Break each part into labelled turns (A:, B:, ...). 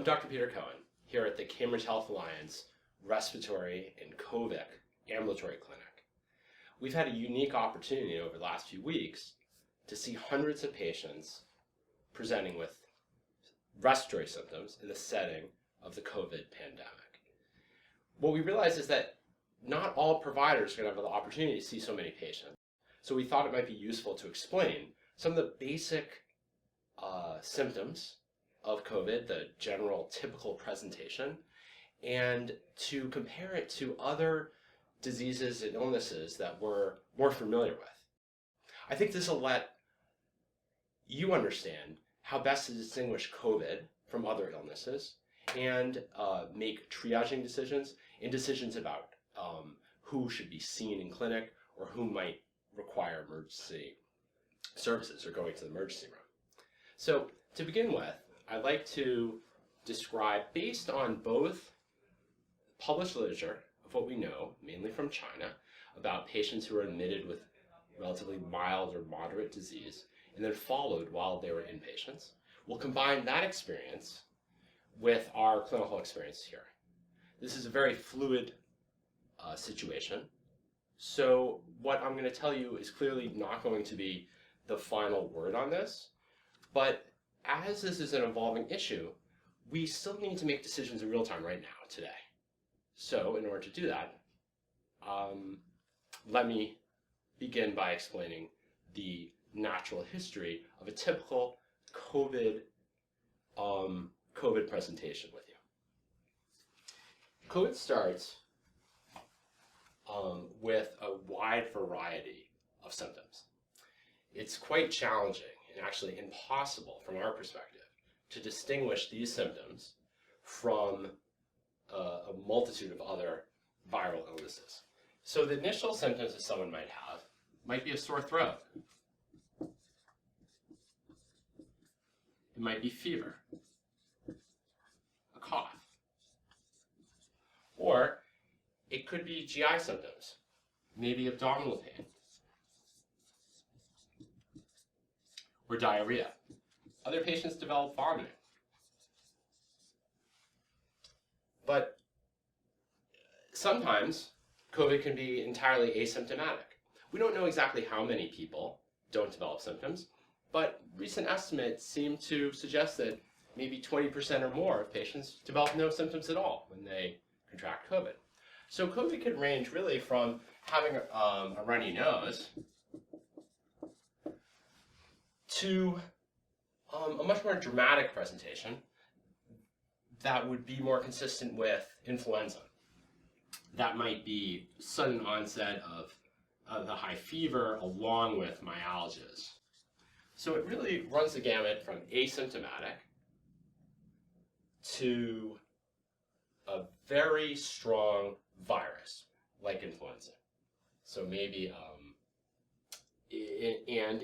A: Dr. Peter Cohen, here at the Cambridge Health Alliance Respiratory and COVID Ambulatory Clinic. We've had a unique opportunity over the last few weeks to see hundreds of patients presenting with respiratory symptoms in the setting of the COVID pandemic. What we realized is that not all providers are going to have the opportunity to see so many patients. So we thought it might be useful to explain some of the basic symptoms of COVID, the general typical presentation, and to compare it to other diseases and illnesses that we're more familiar with. I think this will let you understand how best to distinguish COVID from other illnesses and make triaging decisions and decisions about who should be seen in clinic or who might require emergency services or going to the emergency room. So to begin with, I'd like to describe, based on both published literature of what we know, mainly from China, about patients who are admitted with relatively mild or moderate disease and then followed while they were inpatients. We'll combine that experience with our clinical experience here. This is a very fluid situation, so what I'm going to tell you is clearly not going to be the final word on this, but as this is an evolving issue, we still need to make decisions in real time right now, today. So in order to do that, let me begin by explaining the natural history of a typical COVID presentation with you. COVID starts with a wide variety of symptoms. It's quite challenging and actually impossible from our perspective to distinguish these symptoms from a multitude of other viral illnesses. So the initial symptoms that someone might have might be a sore throat. It might be fever, a cough, or it could be GI symptoms, maybe abdominal pain, or diarrhea. Other patients develop vomiting. But sometimes COVID can be entirely asymptomatic. We don't know exactly how many people don't develop symptoms, but recent estimates seem to suggest that maybe 20% or more of patients develop no symptoms at all when they contract COVID. So COVID can range really from having a runny nose to a much more dramatic presentation that would be more consistent with influenza. That might be sudden onset of the high fever along with myalgias. So it really runs the gamut from asymptomatic to a very strong virus like influenza. So maybe and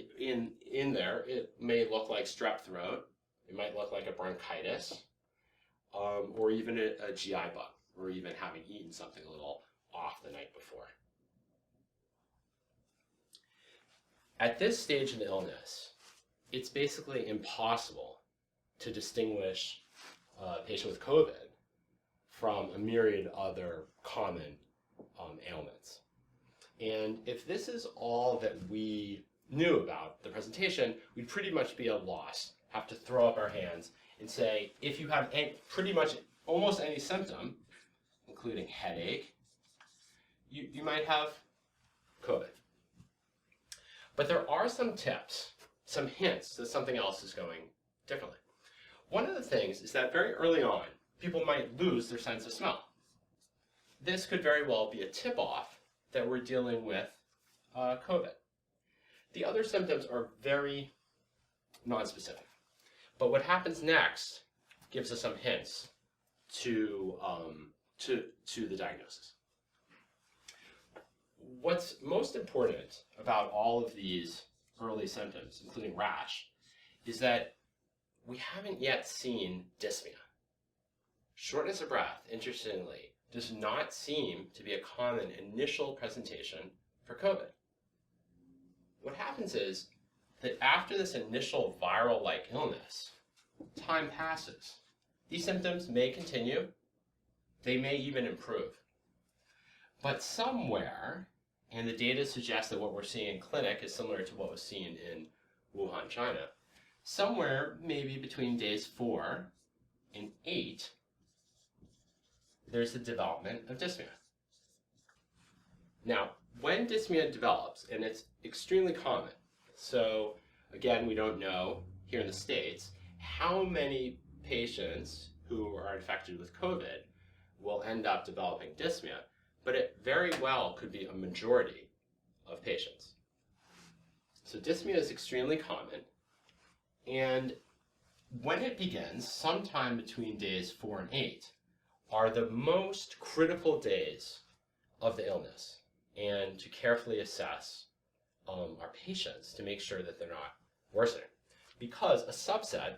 A: in there it may look like strep throat, it might look like a bronchitis, or even a GI bug, or even having eaten something a little off the night before. At this stage of the illness, it's basically impossible to distinguish a patient with COVID from a myriad of other common ailments. And if this is all that we knew about the presentation, we'd pretty much be at a loss, have to throw up our hands and say, if you have pretty much almost any symptom, including headache, you might have COVID. But there are some tips, some hints that something else is going differently. One of the things is that very early on, people might lose their sense of smell. This could very well be a tip-off that we're dealing with COVID. The other symptoms are very nonspecific. But what happens next gives us some hints to the diagnosis. What's most important about all of these early symptoms, including rash, is that we haven't yet seen dyspnea. Shortness of breath, interestingly, does not seem to be a common initial presentation for COVID. What happens is that after this initial viral-like illness, time passes these symptoms may continue. They may even improve. But somewhere, and the data suggests that what we're seeing in clinic is similar to what was seen in Wuhan, China, somewhere maybe between days 4 and 8, there's the development of dyspnea. Now, when dyspnea develops, and it's extremely common, so again, we don't know here in the States how many patients who are infected with COVID will end up developing dyspnea, but it very well could be a majority of patients. So dyspnea is extremely common, and when it begins, sometime between days 4 and 8, are the most critical days of the illness, and to carefully assess our patients to make sure that they're not worsening. Because a subset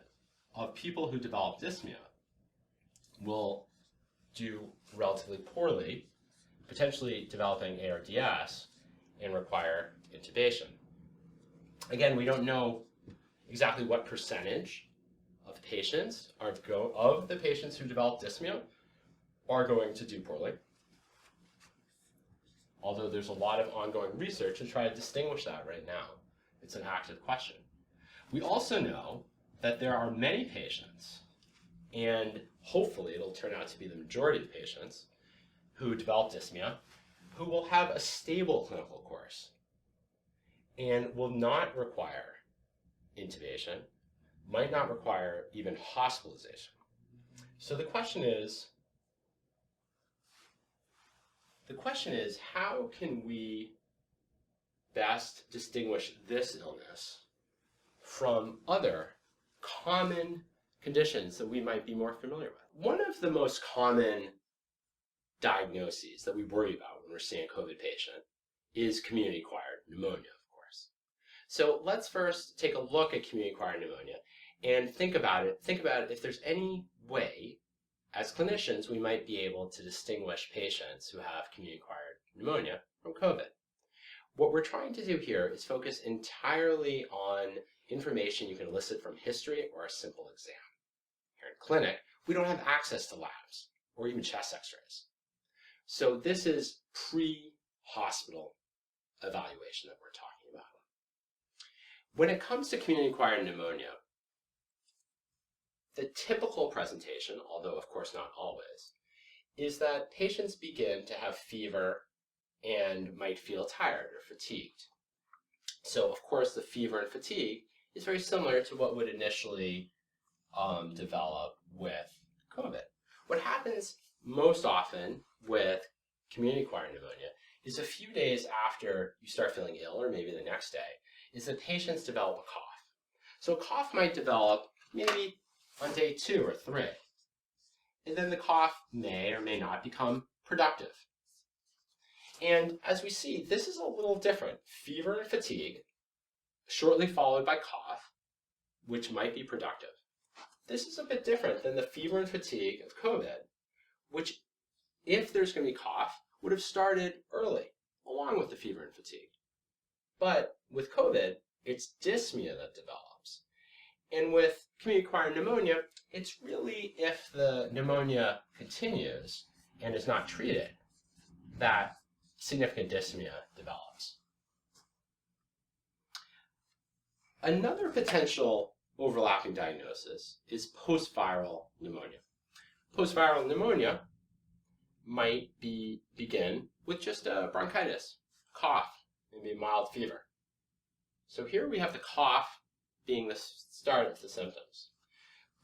A: of people who develop dyspnea will do relatively poorly, potentially developing ARDS, and require intubation. Again, we don't know exactly what percentage of patients of the patients who develop dyspnea are going to do poorly, although there's a lot of ongoing research to try to distinguish that right now. It's an active question. We also know that there are many patients, and hopefully it'll turn out to be the majority of patients, who develop dyspnea, who will have a stable clinical course and will not require intubation, might not require even hospitalization. So the question is, how can we best distinguish this illness from other common conditions that we might be more familiar with? One of the most common diagnoses that we worry about when we're seeing a COVID patient is community-acquired pneumonia, of course. So let's first take a look at community-acquired pneumonia and think about it if there's any way, as clinicians, we might be able to distinguish patients who have community-acquired pneumonia from COVID. What we're trying to do here is focus entirely on information you can elicit from history or a simple exam. Here in clinic, we don't have access to labs or even chest x-rays. So this is pre-hospital evaluation that we're talking about. When it comes to community-acquired pneumonia, the typical presentation, although of course not always, is that patients begin to have fever and might feel tired or fatigued. So of course the fever and fatigue is very similar to what would initially develop with COVID. What happens most often with community-acquired pneumonia is a few days after you start feeling ill, or maybe the next day, is that patients develop a cough. So a cough might develop maybe on day 2 or 3. And then the cough may or may not become productive. And as we see, this is a little different. Fever and fatigue, shortly followed by cough, which might be productive. This is a bit different than the fever and fatigue of COVID, which, if there's going to be cough, would have started early, along with the fever and fatigue. But with COVID, it's dyspnea that develops. And with community-acquired pneumonia, it's really if the pneumonia continues and is not treated that significant dyspnea develops. Another potential overlapping diagnosis is post-viral pneumonia. Post-viral pneumonia might begin with just a bronchitis, cough, maybe a mild fever. So here we have the cough being the start of the symptoms.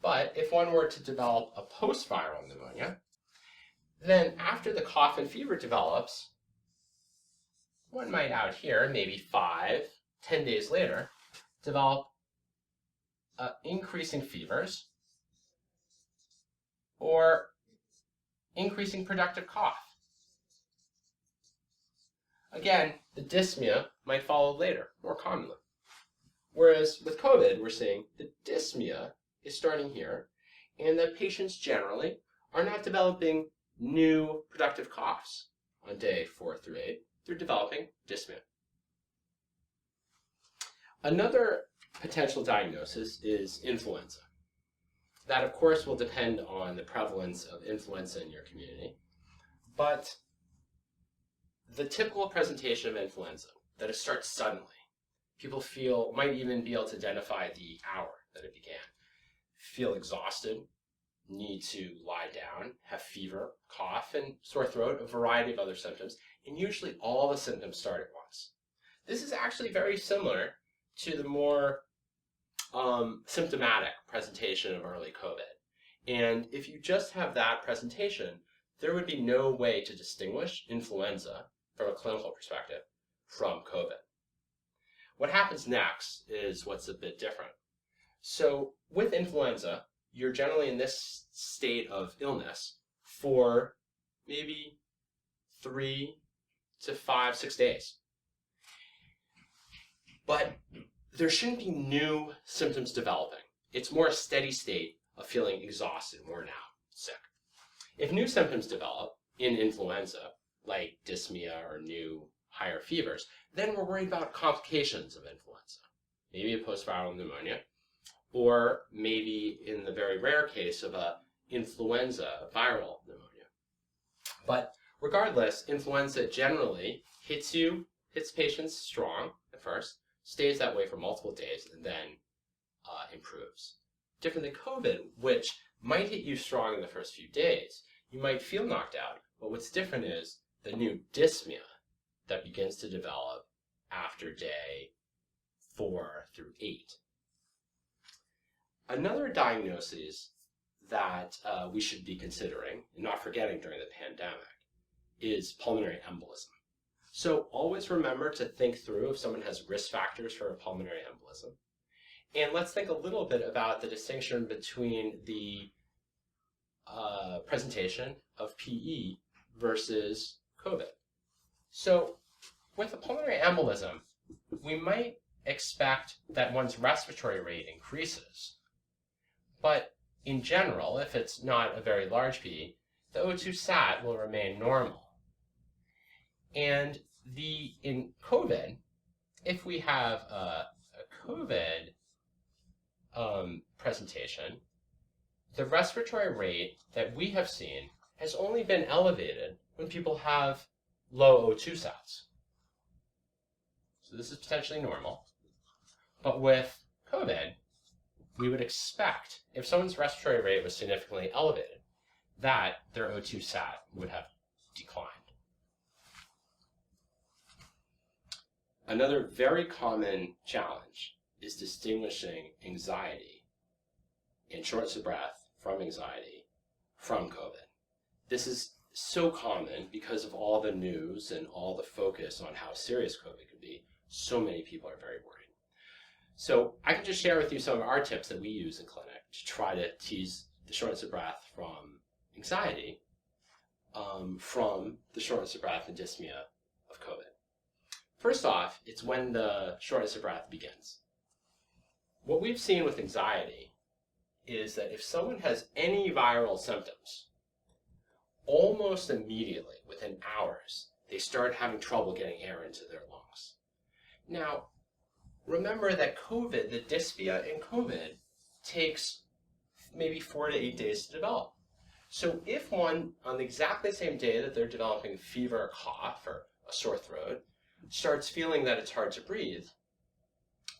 A: But if one were to develop a post-viral pneumonia, then after the cough and fever develops, one might out here, maybe 5-10 days later, develop increasing fevers or increasing productive cough. Again, the dyspnea might follow later, more commonly. Whereas with COVID, we're seeing the dyspnea is starting here, and that patients generally are not developing new productive coughs on day 4 through 8. They're developing dyspnea. Another potential diagnosis is influenza. That, of course, will depend on the prevalence of influenza in your community. But the typical presentation of influenza, that it starts suddenly. People might even be able to identify the hour that it began. Feel exhausted, need to lie down, have fever, cough, and sore throat, a variety of other symptoms, and usually all the symptoms start at once. This is actually very similar to the more symptomatic presentation of early COVID. And if you just have that presentation, there would be no way to distinguish influenza from a clinical perspective from COVID. What happens next is what's a bit different. So with influenza, you're generally in this state of illness for maybe 3 to 5, 6 days. But there shouldn't be new symptoms developing. It's more a steady state of feeling exhausted, worn out, sick. If new symptoms develop in influenza, like dyspnea or new higher fevers, then we're worried about complications of influenza. Maybe a post-viral pneumonia, or maybe in the very rare case of a influenza viral pneumonia. But regardless, influenza generally hits patients strong at first, stays that way for multiple days, and then improves. Different than COVID, which might hit you strong in the first few days. You might feel knocked out, but what's different is the new dyspnea that begins to develop after day 4 through 8. Another diagnosis that we should be considering, and not forgetting during the pandemic, is pulmonary embolism. So always remember to think through if someone has risk factors for a pulmonary embolism. And let's think a little bit about the distinction between the presentation of PE versus COVID. So with a pulmonary embolism, we might expect that one's respiratory rate increases. But in general, if it's not a very large PE, the O2 sat will remain normal. And in COVID, if we have a COVID presentation, the respiratory rate that we have seen has only been elevated when people have low O2 sats. So this is potentially normal. But with COVID, we would expect, if someone's respiratory rate was significantly elevated, that their O2 sat would have declined. Another very common challenge is distinguishing anxiety and shortness of breath from anxiety from COVID. This is so common because of all the news and all the focus on how serious COVID could be. So many people are very worried. So I can just share with you some of our tips that we use in clinic to try to tease the shortness of breath from anxiety from the shortness of breath and dyspnea of COVID. First off, it's when the shortness of breath begins. What we've seen with anxiety is that if someone has any viral symptoms, almost immediately, within hours, they start having trouble getting air into their lungs. Now, remember that COVID, the dyspnea in COVID, takes maybe 4 to 8 days to develop. So if one, on the exactly same day that they're developing fever, or cough, or a sore throat, starts feeling that it's hard to breathe,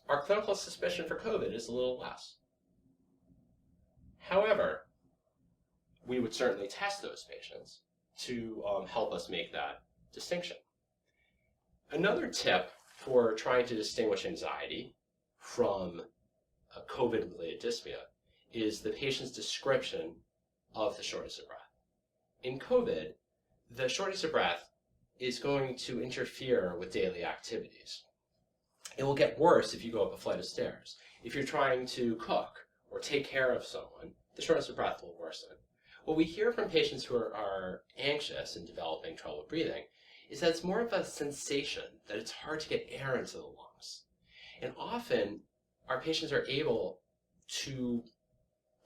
A: our clinical suspicion for COVID is a little less. However, we would certainly test those patients to help us make that distinction. Another tip for trying to distinguish anxiety from a COVID-related dyspnea is the patient's description of the shortness of breath. In COVID, the shortness of breath is going to interfere with daily activities. It will get worse if you go up a flight of stairs. If you're trying to cook or take care of someone, the shortness of breath will worsen. What we hear from patients who are anxious and developing trouble breathing is that it's more of a sensation that it's hard to get air into the lungs. And often, our patients are able to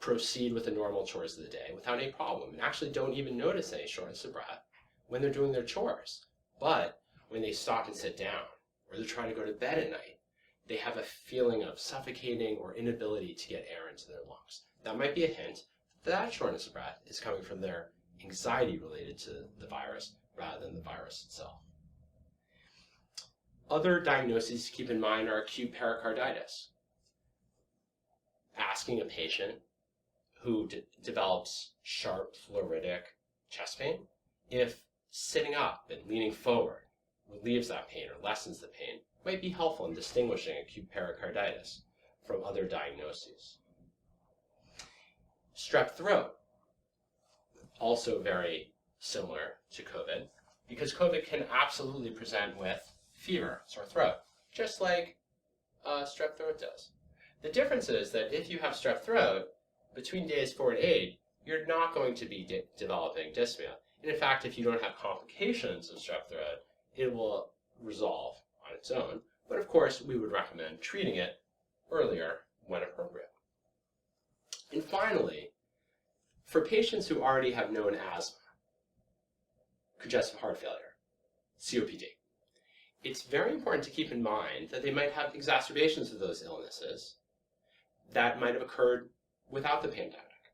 A: proceed with the normal chores of the day without any problem and actually don't even notice any shortness of breath when they're doing their chores. But when they stop and sit down, or they're trying to go to bed at night, they have a feeling of suffocating or inability to get air into their lungs. That might be a hint that shortness of breath is coming from their anxiety related to the virus rather than the virus itself. Other diagnoses to keep in mind are acute pericarditis. Asking a patient who develops sharp phleuritic chest pain if sitting up and leaning forward relieves that pain or lessens the pain might be helpful in distinguishing acute pericarditis from other diagnoses. Strep throat, also very similar to COVID, because COVID can absolutely present with fever, sore throat, just like strep throat does. The difference is that if you have strep throat, between days 4 and 8, you're not going to be developing dyspnea. And in fact, if you don't have complications of strep throat, it will resolve on its own. But of course, we would recommend treating it earlier when appropriate. And finally, for patients who already have known asthma, congestive heart failure, COPD, it's very important to keep in mind that they might have exacerbations of those illnesses that might have occurred without the pandemic,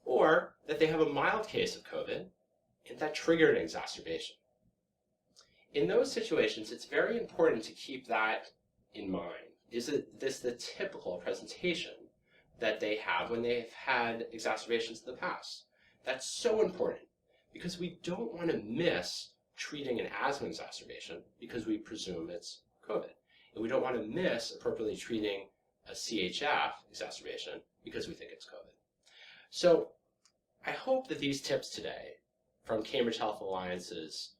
A: or that they have a mild case of COVID and that triggered an exacerbation. In those situations, it's very important to keep that in mind. Is this the typical presentation that they have when they've had exacerbations in the past? That's so important because we don't want to miss treating an asthma exacerbation because we presume it's COVID. And we don't want to miss appropriately treating a CHF exacerbation because we think it's COVID. So I hope that these tips today from Cambridge Health Alliance's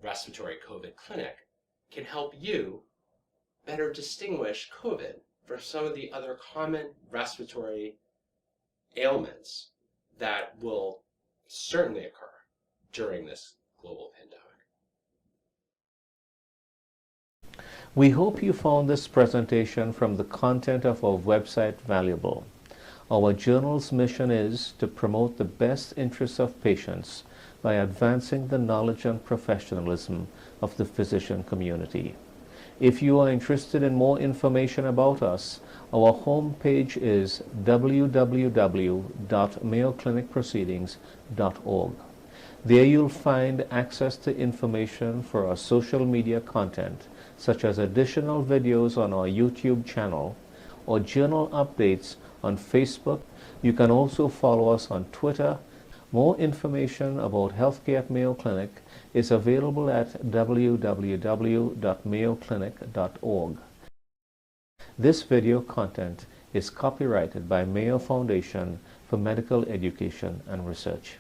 A: Respiratory COVID Clinic can help you better distinguish COVID from some of the other common respiratory ailments that will certainly occur during this global pandemic.
B: We hope you found this presentation from the content of our website valuable. Our journal's mission is to promote the best interests of patients by advancing the knowledge and professionalism of the physician community. If you are interested in more information about us, our homepage is www.mayoclinicproceedings.org. There you'll find access to information for our social media content, such as additional videos on our YouTube channel or journal updates on Facebook. You can also follow us on Twitter. More information about healthcare at Mayo Clinic is available at www.mayoclinic.org. This video content is copyrighted by Mayo Foundation for Medical Education and Research.